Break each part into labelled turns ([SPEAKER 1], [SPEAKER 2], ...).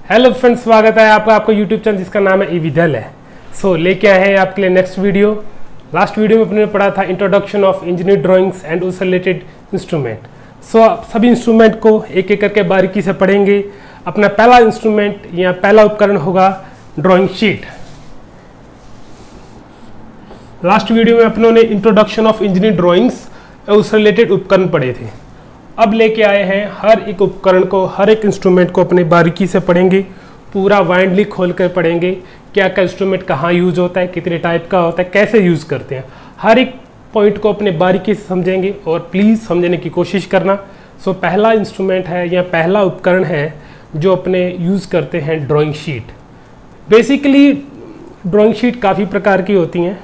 [SPEAKER 1] Hello friends, स्वागत है आपका आपको यूट्यूब चैनल जिसका नाम है ईविदल है। लेके आए हैं आपके लिए नेक्स्ट वीडियो। लास्ट वीडियो में अपने पढ़ा था introduction of engineer drawings and उससे रिलेटेड इंस्ट्रूमेंट। सभी इंस्ट्रूमेंट को एक एक करके बारीकी से पढ़ेंगे। अपना पहला इंस्ट्रूमेंट या पहला उपकरण होगा ड्राइंग शीट। लास्ट वीडियो में अपनों ने इंट्रोडक्शन ऑफ इंजीनियर ड्राइंग्स और उससे रिलेटेड उपकरण पढ़े थे। अब लेके आए हैं हर एक उपकरण को, हर एक इंस्ट्रूमेंट को अपने बारीकी से पढ़ेंगे, पूरा वाइडली खोल कर पढ़ेंगे। क्या क्या इंस्ट्रूमेंट कहाँ यूज होता है, कितने टाइप का होता है, कैसे यूज करते हैं, हर एक पॉइंट को अपने बारीकी से समझेंगे और प्लीज़ समझने की कोशिश करना। पहला इंस्ट्रूमेंट है या पहला उपकरण है जो अपने यूज़ करते हैं drawing sheet. Basically drawing sheet काफ़ी प्रकार की होती हैं,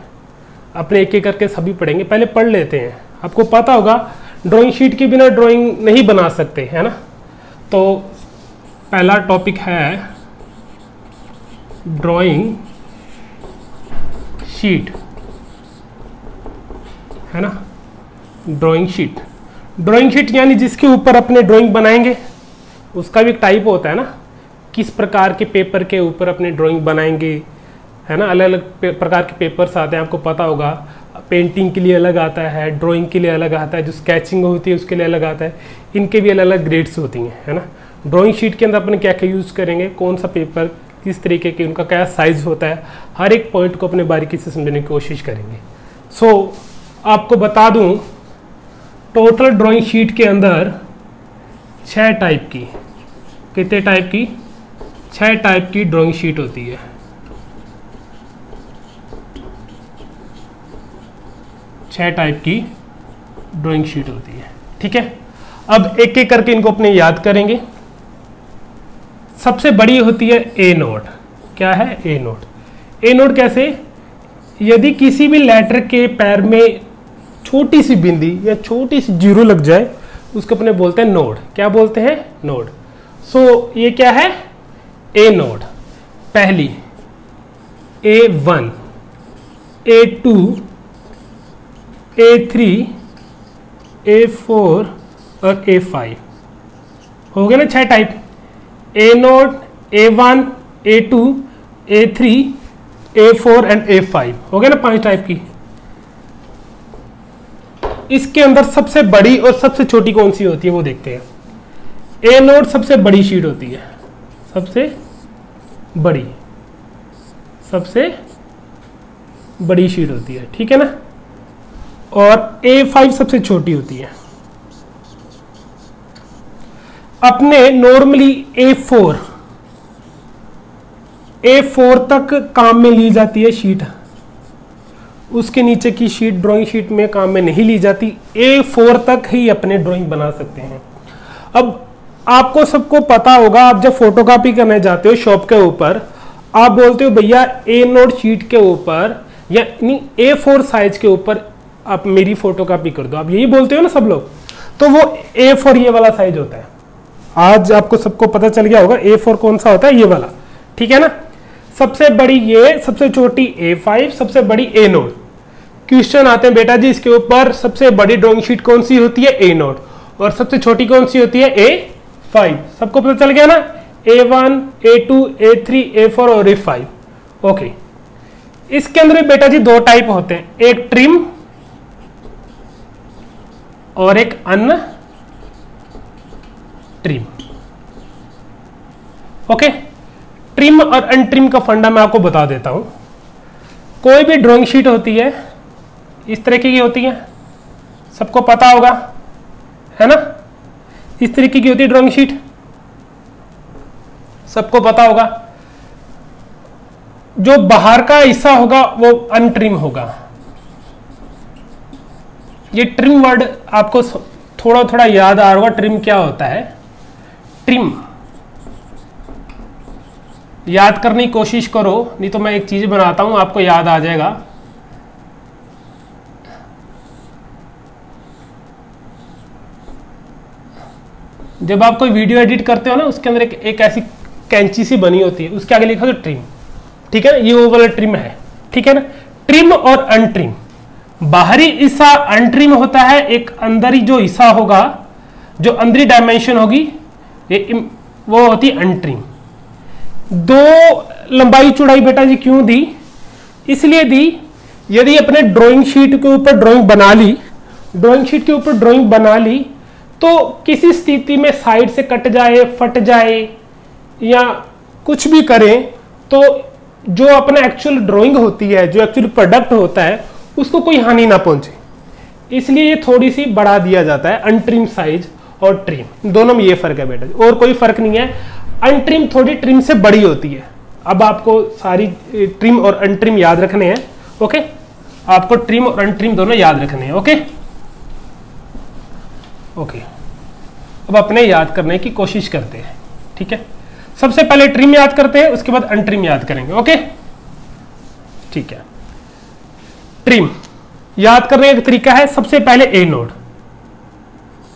[SPEAKER 1] अपने एक एक करके सभी पढ़ेंगे। पहले पढ़ लेते हैं। आपको पता होगा ड्राइंग शीट के बिना ड्राइंग नहीं बना सकते, है ना। तो पहला टॉपिक है ड्राइंग शीट, है ना। ड्राइंग शीट, ड्राइंग शीट यानी जिसके ऊपर अपने ड्राइंग बनाएंगे। उसका भी एक टाइप होता है ना, किस प्रकार के पेपर के ऊपर अपने ड्राइंग बनाएंगे, है ना। अलग अलग प्रकार के पेपर्स आते हैं, आपको पता होगा। पेंटिंग के लिए अलग आता है, ड्राइंग के लिए अलग आता है, जो स्केचिंग होती है उसके लिए अलग आता है। इनके भी अलग अलग ग्रेड्स होती हैं, है ना। ड्राइंग शीट के अंदर अपन क्या क्या यूज़ करेंगे, कौन सा पेपर, किस तरीके के, उनका क्या साइज़ होता है, हर एक पॉइंट को अपने बारीकी से समझने की कोशिश करेंगे। आपको बता दूं, टोटल ड्राइंग शीट के अंदर 6 टाइप की, कितने टाइप की, 6 टाइप की ड्राइंग शीट होती है। 6 टाइप की ड्राइंग शीट होती है, ठीक है। अब एक एक करके इनको अपने याद करेंगे। सबसे बड़ी होती है ए नोट। क्या है ए नोट? ए नोट कैसे? यदि किसी भी लेटर के पैर में छोटी सी बिंदी या छोटी सी जीरो लग जाए, उसको अपने बोलते हैं नोड। क्या बोलते हैं? नोड। ये क्या है? ए नोड। पहली A1, A2, A3, A4 और A5 हो गए ना 6 type. A node, A1, A2, A3, A4 and A5 हो गए ना 5 टाइप की। इसके अंदर सबसे बड़ी और सबसे छोटी कौन सी होती है वो देखते हैं। ए नोड सबसे बड़ी शीट होती है, सबसे बड़ी शीट होती है, ठीक है ना। और A5 सबसे छोटी होती है। अपने नॉर्मली A4 तक काम में ली जाती है शीट, उसके नीचे की शीट ड्राइंग शीट में काम में नहीं ली जाती। A4 तक ही अपने ड्राइंग बना सकते हैं। अब आपको सबको पता होगा, आप जब फोटोकॉपी करने जाते हो शॉप के ऊपर, आप बोलते हो भैया ए नोट शीट के ऊपर या A4 साइज के ऊपर आप मेरी फोटोकॉपी कर दो, आप यही बोलते हो ना सब लोग। तो वो A4 ये वाला साइज होता है। आज आपको सबको पता चल गया होगा A4 कौन सा होता है, ये वाला, ठीक है ना। सबसे बड़ी ये, सबसे छोटी A5, सबसे बड़ी ए नोट। क्वेश्चन आते हैं बेटा जी इसके ऊपर सबसे बड़ी ड्राइंग शीट कौन सी होती है? ए नोट। और सबसे छोटी कौन सी होती है? A5। सबको पता चल गया ना। A1, A2, A3, A4 और A5। ओके, इसके अंदर भी बेटा जी 2 टाइप होते हैं, एक ट्रिम और एक अन ट्रिम। ओके, ट्रिम और अनट्रिम का फंडा मैं आपको बता देता हूं। कोई भी ड्राइंग शीट होती है इस तरीके की होती है, सबको पता होगा, है ना। इस तरीके की होती है ड्राइंग शीट, सबको पता होगा। जो बाहर का हिस्सा होगा वो अनट्रिम होगा। ये ट्रिम वर्ड आपको थोड़ा थोड़ा याद आ रहा होगा। ट्रिम क्या होता है? ट्रिम याद करने की कोशिश करो, नहीं तो मैं एक चीज बनाता हूं, आपको याद आ जाएगा। जब आप कोई वीडियो एडिट करते हो ना, उसके अंदर एक ऐसी कैंची सी बनी होती है, उसके आगे लिखा होता है ट्रिम, ठीक है ना। ये वो वाला ट्रिम है, ठीक है ना। ट्रिम और अनट्रिम, बाहरी हिस्सा अनट्रिम होता है, एक अंदर ही जो हिस्सा होगा, जो अंदरी डायमेंशन होगी, ये वो होती है अनट्रिम। 2 लंबाई चौड़ाई बेटा जी क्यों दी? इसलिए दी, यदि अपने ड्राइंग शीट के ऊपर ड्राइंग बना ली, ड्राइंग शीट के ऊपर ड्राइंग बना ली, तो किसी स्थिति में साइड से कट जाए, फट जाए या कुछ भी करें, तो जो अपना एक्चुअल ड्राइंग होती है, जो एक्चुअल प्रोडक्ट होता है, उसको कोई हानि ना पहुंचे, इसलिए ये थोड़ी सी बढ़ा दिया जाता है। अनट्रिम साइज और ट्रिम दोनों में ये फर्क है बेटा, और कोई फर्क नहीं है। अनट्रिम थोड़ी ट्रिम से बड़ी होती है। अब आपको सारी ट्रिम और अनट्रिम याद रखने हैं। ओके, आपको ट्रिम और अनट्रिम दोनों याद रखने हैं। ओके ओके, अब अपने याद करने की कोशिश करते हैं। ठीक है, सबसे पहले ट्रिम याद करते हैं, उसके बाद अनट्रिम याद करेंगे। ओके ठीक है, ट्रिम याद करने का एक तरीका है, सबसे पहले ए नोड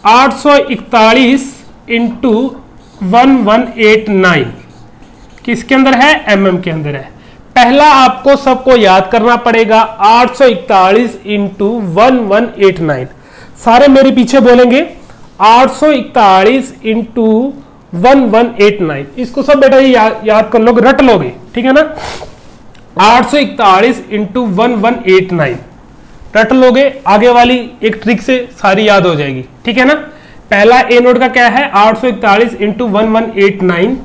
[SPEAKER 1] 841 इंटू 1189 किसके अंदर है? एमएम के अंदर है। पहला आपको सबको याद करना पड़ेगा 841 इंटू 1189। सारे मेरे पीछे बोलेंगे 841 इंटू 1189। इसको सब बेटा ये याद कर लोगे, रट लोगे। ठीक है ना, 841 इंटू 1189 रट लोगे, आगे वाली एक ट्रिक से सारी याद हो जाएगी। ठीक है ना, पहला ए नोड का क्या है? 841 इंटू 1189।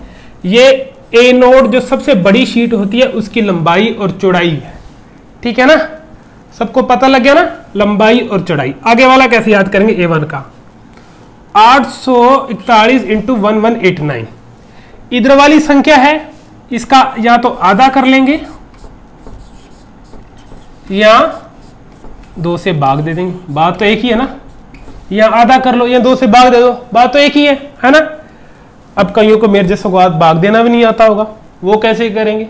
[SPEAKER 1] ये ए नोड जो सबसे बड़ी शीट होती है उसकी लंबाई और चौड़ाई है। ठीक है ना, सबको पता लग गया ना, लंबाई और चौड़ाई। आगे वाला कैसे याद करेंगे? ए1 का 841 इंटू 1189। इधर वाली संख्या है, इसका या तो आधा कर लेंगे या 2 से भाग दे देंगे। बात तो एक ही है ना, या आधा कर लो या 2 से भाग दे दो, बात तो एक ही है ना। अब कईयों को मेरे जैसे को भाग देना भी नहीं आता होगा, वो कैसे करेंगे?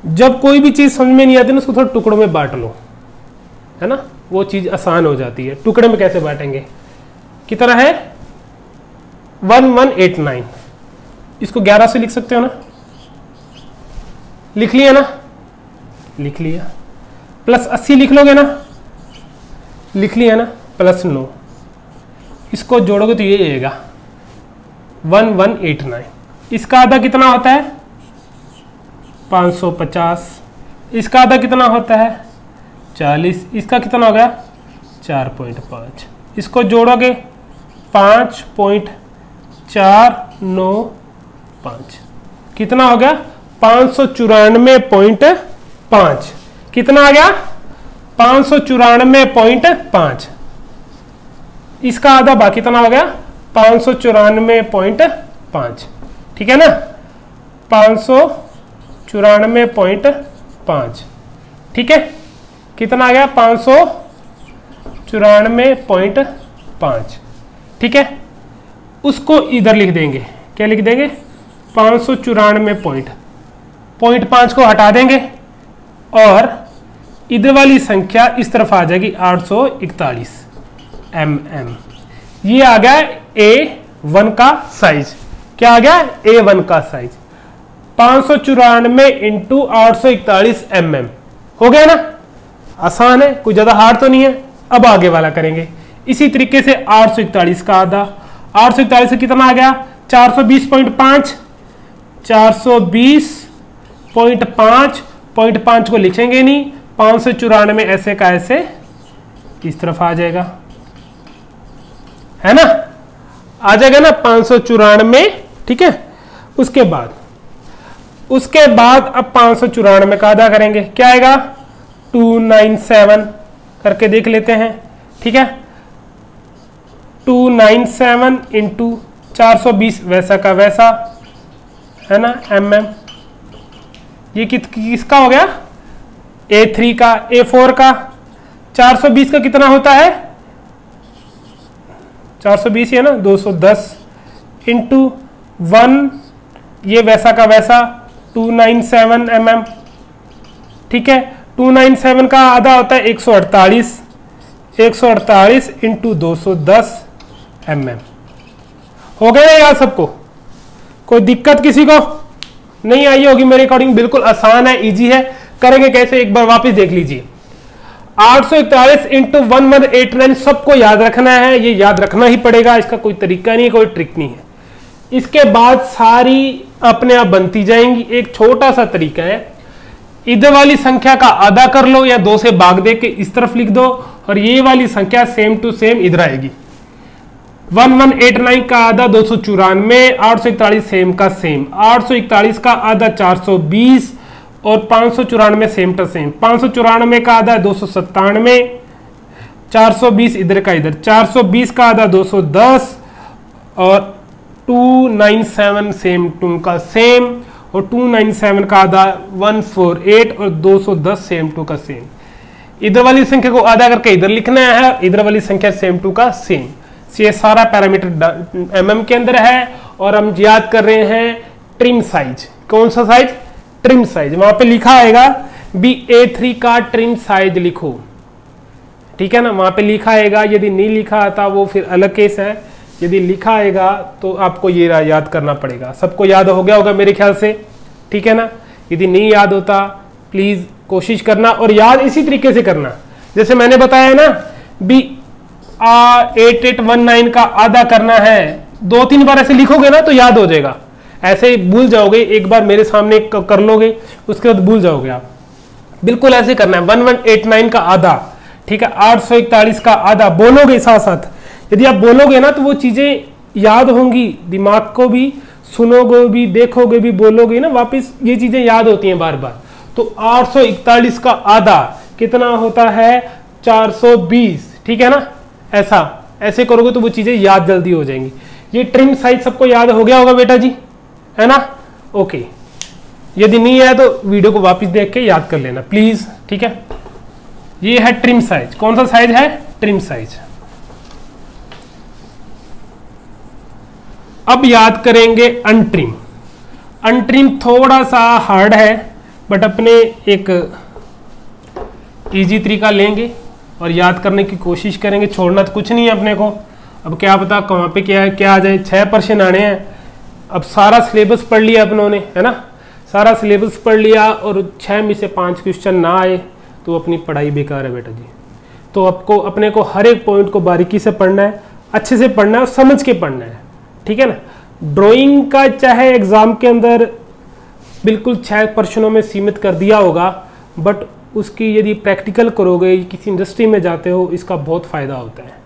[SPEAKER 1] जब कोई भी चीज समझ में नहीं आती ना, उसको थोड़ा टुकड़ों में बांट लो, है ना, वो चीज आसान हो जाती है। टुकड़े में कैसे बांटेंगे? कितना है? 1189। इसको 11 से लिख सकते हो ना, लिख लिया ना, लिख लिया। प्लस 80 लिख लोगे ना, लिख लिया ना, प्लस 9। इसको जोड़ोगे तो ये आएगा 1189। इसका आधा कितना होता है? 550। इसका आधा कितना होता है? 40। इसका कितना हो गया? 4.5। इसको जोड़ोगे 5.495। कितना हो गया? 594.5। कितना आ गया? 594.5। इसका आधा बाकी कितना हो गया? 594.5। ठीक है ना, 594.5। ठीक है, कितना आ गया? 594.5। ठीक है, उसको इधर लिख देंगे। क्या लिख देंगे? 594.5 को हटा देंगे और इधर वाली संख्या इस तरफ आ जाएगी 841 mm। ये आ गया A1 का साइज। क्या आ गया? A1 का साइज 594 इंटू 841 mm। हो गया ना, आसान है, कोई ज्यादा हार्ड तो नहीं है। अब आगे वाला करेंगे इसी तरीके से। 841 का आधा, 841 से कितना आ गया? 420.5। 420.5 को लिखेंगे नहीं, 594 ऐसे का ऐसे इस तरफ आ जाएगा, है ना, आ जाएगा ना 594। ठीक है, उसके बाद अब 594 का आधा करेंगे। क्या आएगा? 297 करके देख लेते हैं। ठीक है, 297 इंटू 420 वैसा का वैसा, है ना, mm। ये किसका हो गया? A3 का, A4 का। 420 का कितना होता है? 420 है ना, 210 इंटू 1, ये वैसा का वैसा 297 mm। ठीक है, 297 का आधा होता है 148। 148 इंटू 210 mm। हो गया ना यार सबको? कोई दिक्कत किसी को नहीं आई होगी? मेरे अकॉर्डिंग बिल्कुल आसान है, इजी है। करेंगे कैसे, एक बार वापस देख लीजिए। 841 इंटू 1189 सबको याद रखना है, ये याद रखना ही पड़ेगा, इसका कोई तरीका नहीं है, कोई ट्रिक नहीं है। इसके बाद सारी अपने आप बनती जाएंगी। एक छोटा सा तरीका है, इधर वाली संख्या का आधा कर लो या 2 से भाग दे के इस तरफ लिख दो और ये वाली संख्या सेम टू सेम इधर आएगी। 1189 का आधा 294, 841 सेम का सेम, 841 का आधा 420 और 594 सेम टू सेम। 594 का आधा 297, 420 इधर का इधर, 420 का आधा 210 और 297 सेम टू का सेम और 297 का आधा 148 और 210 सेम टू का सेम। इधर वाली संख्या को आधा करके इधर लिखना है, इधर वाली संख्या सेम टू का सेम। ये सारा पैरामीटर एमएम के अंदर है और हम याद कर रहे हैं ट्रिम साइज। कौन सा साइज? Trim size. वहां पे लिखा आएगा BA3 का ट्रिम साइज लिखो, ठीक है ना, वहां पे लिखा आएगा। यदि नहीं लिखा आता वो फिर अलग केस है, यदि लिखा आएगा तो आपको ये याद करना पड़ेगा। सबको याद हो गया होगा मेरे ख्याल से, ठीक है ना। यदि नहीं याद होता प्लीज कोशिश करना और याद इसी तरीके से करना जैसे मैंने बताया ना। 8819 का आधा करना है, 2-3 बार ऐसे लिखोगे ना तो याद हो जाएगा। ऐसे ही भूल जाओगे, एक बार मेरे सामने कर लोगे उसके बाद भूल जाओगे आप। बिल्कुल ऐसे करना है। 1189 का आधा, ठीक है, 841 का आधा बोलोगे साथ साथ। यदि आप बोलोगे ना तो वो चीजें याद होंगी, दिमाग को भी, सुनोगे भी, देखोगे भी, बोलोगे ना वापस, ये चीजें याद होती हैं बार बार। तो 841 का आधा कितना होता है? 420, ठीक है ना। ऐसे करोगे तो वो चीजें याद जल्दी हो जाएंगी। ये ट्रिम साइज सबको याद हो गया होगा बेटा जी, है ना। ओके, यदि नहीं है तो वीडियो को वापस देख के याद कर लेना प्लीज, ठीक है। ये है ट्रिम साइज। कौन सा साइज है? Trim size. अब याद करेंगे अनट्रिम। अनट्रिम थोड़ा सा हार्ड है बट अपने एक इजी तरीका लेंगे और याद करने की कोशिश करेंगे। छोड़ना तो कुछ नहीं है अपने को। अब क्या पता कहाँ पे क्या है, क्या आ जाए। 6 प्रश्न आने हैं। अब सारा सिलेबस पढ़ लिया अपनों ने, है ना, सारा सिलेबस पढ़ लिया और 6 में से 5 क्वेश्चन ना आए तो अपनी पढ़ाई बेकार है बेटा जी। तो आपको अपने को हर एक पॉइंट को बारीकी से पढ़ना है, अच्छे से पढ़ना है और समझ के पढ़ना है, ठीक है ना। ड्राइंग का चाहे एग्जाम के अंदर बिल्कुल 6 प्रश्नों में सीमित कर दिया होगा बट उसकी यदि प्रैक्टिकल करोगे, किसी इंडस्ट्री में जाते हो, इसका बहुत फायदा होता है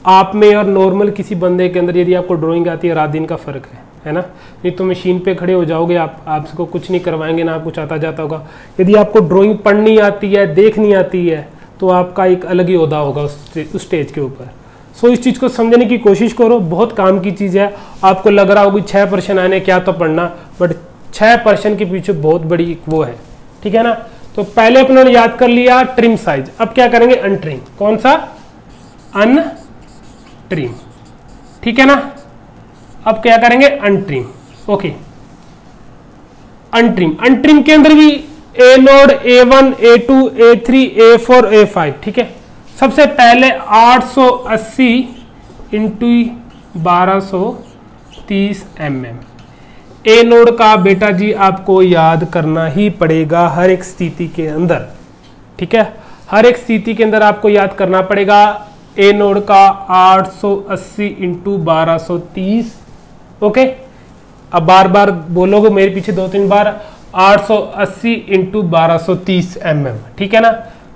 [SPEAKER 1] आप में और नॉर्मल किसी बंदे के अंदर। यदि आपको ड्राइंग आती है, रात दिन का फर्क है ना। नहीं तो मशीन पे खड़े हो जाओगे आप, आपको कुछ नहीं करवाएंगे ना, कुछ आता जाता होगा। यदि आपको ड्राइंग पढ़नी आती है, देखनी आती है तो आपका एक अलग ही ओहदा होगा उस स्टेज के ऊपर। सो इस चीज़ को समझने की कोशिश करो, बहुत काम की चीज़ है। आपको लग रहा होगा 6 प्रश्न आने क्या तो पढ़ना, बट 6 प्रश्न के पीछे बहुत बड़ी वो है, ठीक है ना। तो पहले अपने ने याद कर लिया ट्रिम साइज। अब क्या करेंगे? अनट्रिम। कौन सा? अनट्रिम, ठीक है ना। अब क्या करेंगे? अनट्रिम। ओके, अनट्रिम। अनट्रिम के अंदर भी ए node, A1, A2, A3, A4, A5, ठीक है। सबसे पहले 880 इंटू 1230 mm ए नोड का बेटा जी आपको याद करना ही पड़ेगा हर एक स्थिति के अंदर, ठीक है। हर एक स्थिति के अंदर आपको याद करना पड़ेगा ए नोड का 880 इंटू 1230। ओके, अब बार बार बोलोगे मेरे पीछे 2-3 बार, 880 इंटू 1230 mm, ठीक है ना।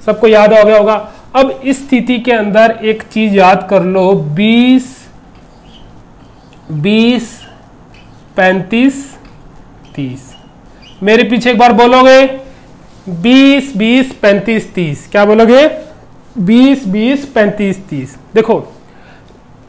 [SPEAKER 1] सबको याद हो गया होगा। अब इस स्थिति के अंदर एक चीज याद कर लो, 20, 35, 30। मेरे पीछे एक बार बोलोगे 20, 35, 30। क्या बोलोगे? 20, 35, 30। देखो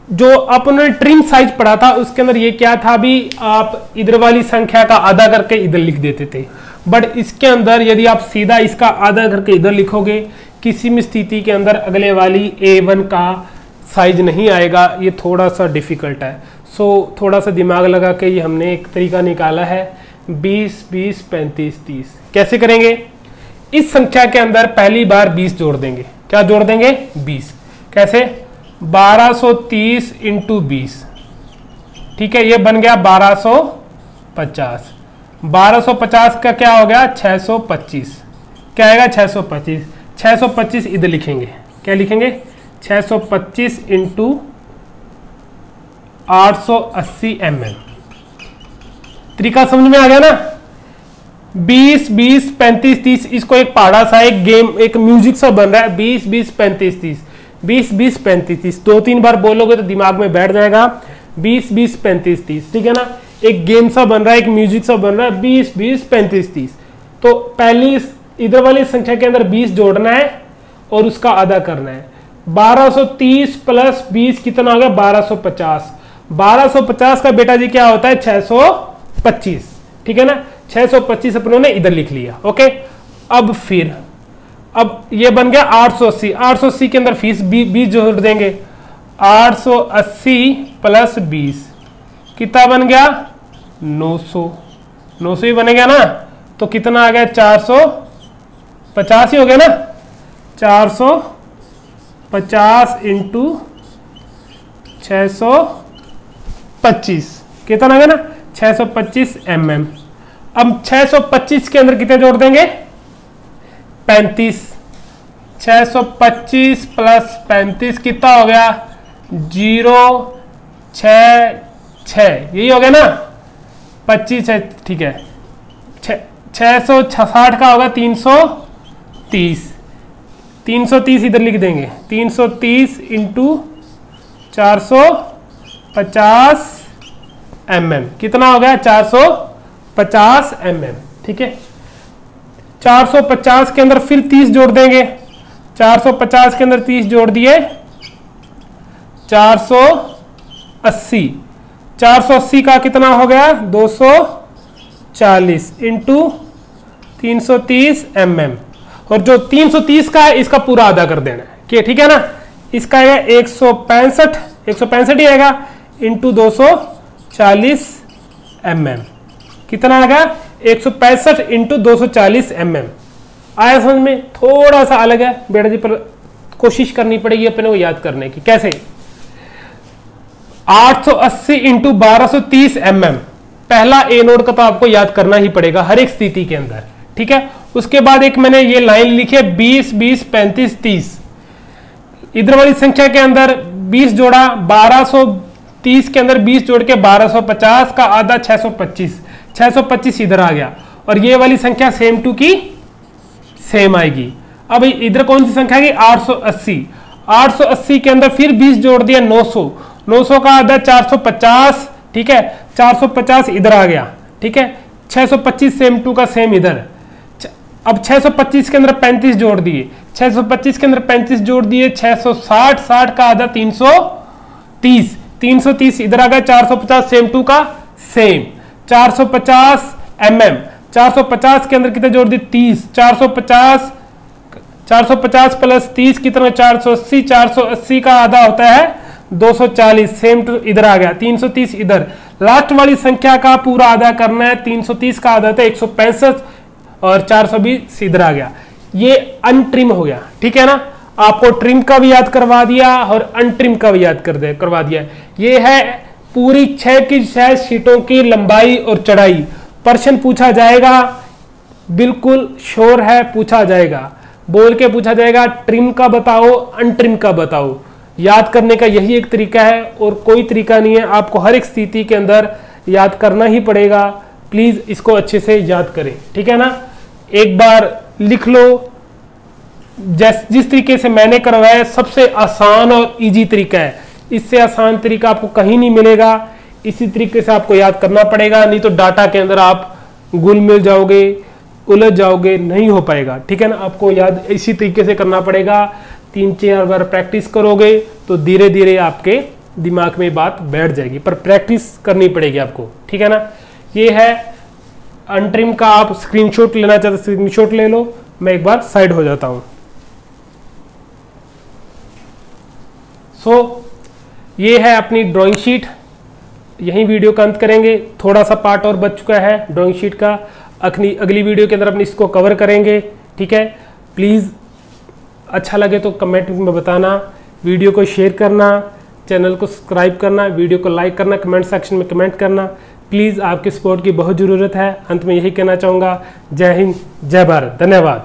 [SPEAKER 1] जो अपने ट्रिम साइज पढ़ा था उसके अंदर ये क्या था, भी आप इधर वाली संख्या का आधा करके इधर लिख देते थे। बट इसके अंदर यदि आप सीधा इसका आधा करके इधर लिखोगे, किसी भी स्थिति के अंदर अगले वाली A1 का साइज नहीं आएगा। ये थोड़ा सा डिफिकल्ट है। सो थोड़ा सा दिमाग लगा के ये हमने एक तरीका निकाला है, 20, 35, 30। कैसे करेंगे? इस संख्या के अंदर पहली बार 20 जोड़ देंगे। क्या जोड़ देंगे? 20। कैसे? 1230 इंटू 20, ठीक है, ये बन गया 1250। 1250 का क्या हो गया? 625। क्या आएगा? 625। 625 इधर लिखेंगे। क्या लिखेंगे? 625 इंटू 880 mm। तरीका समझ में आ गया ना। 20 20 35 30, इसको एक पहाड़ा सा एक गेम एक म्यूजिक सा बन रहा है। 20 20 35 30, 20 20 35 30, 2-3 बार बोलोगे तो दिमाग में बैठ जाएगा। 20 20 35 30, ठीक है ना। एक गेम सा बन रहा है, एक म्यूजिक सा बन रहा है। 20 20 35 30, तो पहली इधर वाली संख्या के अंदर 20 जोड़ना है और उसका आधा करना है। 1230 प्लस 20 कितना हो गया? 1250। 1250 का बेटा जी क्या होता है? 625, ठीक है ना। 625 अपनों ने इधर लिख लिया। ओके, अब ये बन गया 880। 880 के अंदर फीस 20 जोड़ देंगे। 880 प्लस 20 कितना बन गया? 900। 900 ही बनेगा ना, तो कितना आ गया? 450 ही हो गया ना। 450 इंटू 625 कितना आ गया ना? 625 mm। अब 625 के अंदर कितने जोड़ देंगे? 35। 625 प्लस 35 कितना हो गया? 066, यही हो गया ना। 25 है, ठीक है। 660 का होगा 330। 330 इधर लिख देंगे। 330 इंटू 450 mm कितना हो गया? 450 mm, ठीक है। 450 के अंदर फिर 30 जोड़ देंगे। 450 के अंदर 30 जोड़ दिए, 480। 480 का कितना हो गया? 240 इंटू 330 mm। और जो 330 का है इसका पूरा आधा कर देना है, ठीक है ना। इसका है 165 ही आएगा इंटू 240 mm कितना आ गया? 165 इंटू 240 mm। आया समझ में? थोड़ा सा अलग है बेटा जी, पर कोशिश करनी पड़ेगी अपने को याद करने की। कैसे? 880 इंटू 1230 mm, पहला ए नोड का तो आपको याद करना ही पड़ेगा हर एक स्थिति के अंदर, ठीक है। उसके बाद एक मैंने ये लाइन लिखी है 20 20 35 30। इधर वाली संख्या के अंदर 20 जोड़ा, 1230 के अंदर 20 जोड़ के 1250 का आधा 625। 625 इधर आ गया और ये वाली संख्या सेम टू की सेम आएगी। अब इधर कौन सी संख्या आएगी? 880। 880 के अंदर फिर 20 जोड़ दिया, 900। 900 का आधा 450, ठीक है। 450 इधर आ गया, ठीक है। 625 सेम टू का सेम इधर। अब 625 के अंदर 35 जोड़ दिए। 625 के अंदर 35 जोड़ दिए, 660। 60 का आधा 330। 330 इधर आ गया। 450 सेम टू का सेम। 450 mm। 450 के अंदर कितने जोड़ दिए? 30। 450 प्लस 30 कितना? 480। 480 का आधा होता है 240, सेम टू इधर आ गया। 330 इधर। लास्ट वाली संख्या का पूरा आधा करना है। 330 का आधा था 165 और 420 इधर आ गया। ये अनट्रिम हो गया, ठीक है ना। आपको ट्रिम का भी याद करवा दिया और अनट्रिम का भी याद करवा दिया। ये है पूरी 6 की 6 शीटों की लंबाई और चौड़ाई। प्रश्न पूछा जाएगा, बिल्कुल श्योर है पूछा जाएगा। बोल के पूछा जाएगा ट्रिम का बताओ, अनट्रिम का बताओ। याद करने का यही एक तरीका है और कोई तरीका नहीं है। आपको हर एक स्थिति के अंदर याद करना ही पड़ेगा। प्लीज इसको अच्छे से याद करें, ठीक है ना। एक बार लिख लो। जिस तरीके से मैंने करवाया सबसे आसान और इजी तरीका है। इससे आसान तरीका आपको कहीं नहीं मिलेगा। इसी तरीके से आपको याद करना पड़ेगा, नहीं तो डाटा के अंदर आप गुल मिल जाओगे, उलझ जाओगे, नहीं हो पाएगा, ठीक है ना। आपको याद इसी तरीके से करना पड़ेगा। 3-4 बार प्रैक्टिस करोगे तो धीरे धीरे आपके दिमाग में बात बैठ जाएगी, पर प्रैक्टिस करनी पड़ेगी आपको, ठीक है ना। ये है अनट्रिम का। आप स्क्रीनशॉट लेना चाहते स्क्रीनशॉट ले लो। मैं एक बार साइड हो जाता हूं। ये है अपनी ड्राइंग शीट। यहीं वीडियो का अंत करेंगे। थोड़ा सा पार्ट और बच चुका है ड्राइंग शीट का। अगली वीडियो के अंदर अपनी इसको कवर करेंगे, ठीक है। प्लीज़ अच्छा लगे तो कमेंट में बताना, वीडियो को शेयर करना, चैनल को सब्सक्राइब करना, वीडियो को लाइक करना, कमेंट सेक्शन में कमेंट करना। प्लीज़ आपके सपोर्ट की बहुत ज़रूरत है। अंत में यही कहना चाहूँगा, जय हिंद, जय भारत, धन्यवाद।